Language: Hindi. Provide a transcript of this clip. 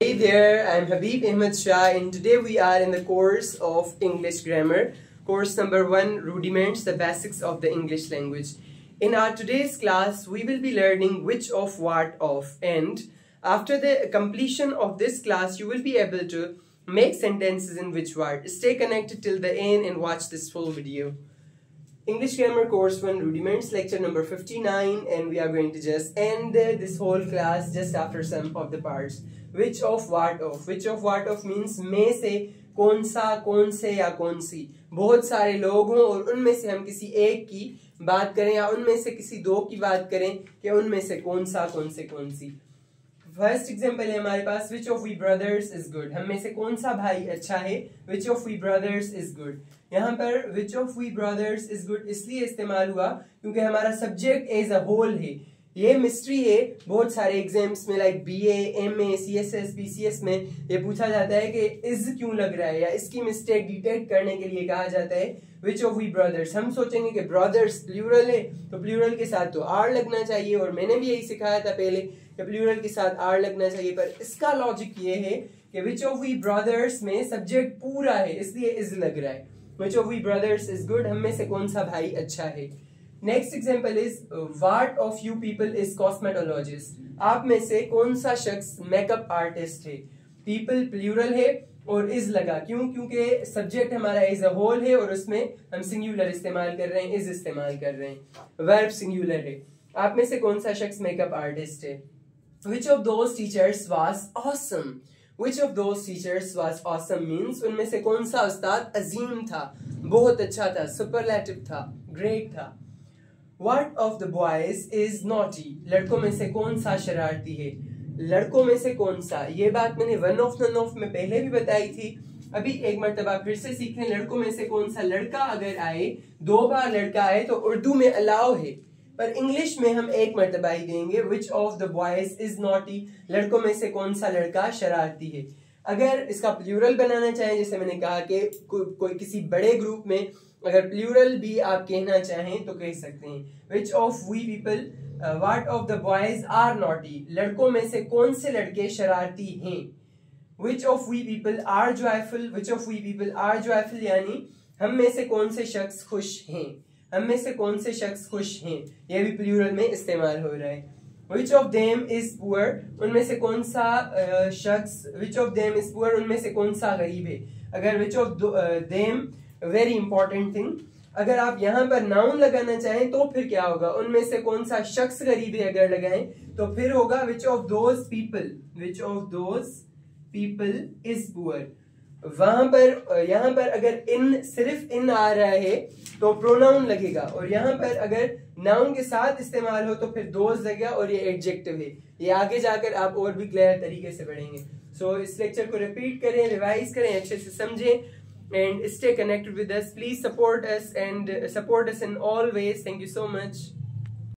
Hey there, I'm Habib Ahmed Shah and today we are in the course of English Grammar, course number 1, Rudiments, the Basics of the English Language. In our today's class, we will be learning which of, what of, and after the completion of this class, you will be able to make sentences in which word. Stay connected till the end and watch this full video. English Grammar Course 1 Rudiments, lecture number 59, and we are going to just end this whole class just after some of the parts. Which of, what of. Which of, what of means में से कौन सा, कौन से या कौन सी. बहुत सारे लोग हों और उनमें से हम किसी एक की बात करें या उनमें से किसी दो की बात करें कि उनमें से कौन सा, कौन से, कौन सी. फर्स्ट एग्जांपल है हमारे पास which of we brothers is good. हम में से कौन सा भाई अच्छा है. which of we brothers is good. यहाँ पर which of we brothers is good इसलिए इस्तेमाल हुआ क्योंकि हमारा सब्जेक्ट एज अ होल है. ये मिस्ट्री है. बहुत सारे एग्जाम्स में like BA, MA, CSS, PCS में ये पूछा जाता है कि इज क्यों लग रहा है या इसकी मिस्टेक डिटेक्ट करने के लिए कहा जाता है which of we brothers. हम सोचेंगे कि brothers प्लूरल है तो प्लूरल के साथ तो R लगना चाहिए और मैंने भी यही सिखाया था पहले कि प्लूरल के साथ R लगना चाहिए, पर इसका लॉजिक ये है कि which of we brothers में सब्जेक्ट पूरा है इसलिए इज लग रहा है. which of we brothers is good, हम में से कौन सा भाई अच्छा है. Next example is what of you people is cosmetologist. आप में से कौन सा शख्स मेकअप आर्टिस्ट है. people प्लूरल है और इज लगा क्यों, क्योंकि सब्जेक्ट हमारा एज अ होल है और उसमें हम सिंगुलर इस्तेमाल कर रहे हैं, इज इस्तेमाल कर रहे हैं. वर्ब सिंगुलर है. आप में से कौन सा शख्स मेकअप आर्टिस्ट है. which of those teachers was awesome. which of those teachers was awesome means उनमें से कौन सा उस्ताद अजीम था, बहुत अच्छा था, सुपरलेटिव था, ग्रेट था. What of the boys is naughty. लड़कों में से कौन सा शरारती है. लड़कों में से कौन सा, ये बात मैंने वन ऑफ नन ऑफ में पहले भी बताई थी. अभी एक मर्तबा फिर से सीख लें. लड़कों में से कौन सा. लड़का अगर आए, 2 बार लड़का आए तो उर्दू में अलाउ है, पर इंग्लिश में हम एक मर्तबा ही देंगे. which of the boys is naughty. लड़कों में से कौन सा लड़का शरारती है. अगर इसका प्लूरल बनाना चाहें, जैसे मैंने कहा कि कोई किसी बड़े ग्रुप में अगर प्लूरल भी आप कहना चाहें तो कह सकते हैं which of we people, what of the boys are naughty. लड़कों में से कौन से लड़के शरारती हैं. which of we people are joyful. which of we people are joyful यानी हम में से कौन से शख्स खुश हैं. हम में से कौन से शख्स खुश हैं, यह भी प्लूरल में इस्तेमाल हो रहा है. which of them is poor. उनमें से कौन सा शख्स. which of them is poor उनमें से कौन सा गरीब है. अगर which of them, very important thing, अगर आप यहाँ पर नाउन लगाना चाहें तो फिर क्या होगा. उनमें से कौन सा शख्स गरीब है अगर लगाएं तो फिर होगा which of those people. which of those people is poor. वहां पर यहाँ पर अगर इन, सिर्फ इन आ रहा है तो प्रोनाउन लगेगा, और यहाँ पर अगर नाउन के साथ इस्तेमाल हो तो फिर दोज लगेगा और ये एडजेक्टिव है. ये आगे जाकर आप और भी क्लियर तरीके से पढ़ेंगे. सो इस लेक्चर को रिपीट करें, रिवाइज करें, अच्छे से समझें and stay connected with us. Please support us and support us in all ways. Thank you so much.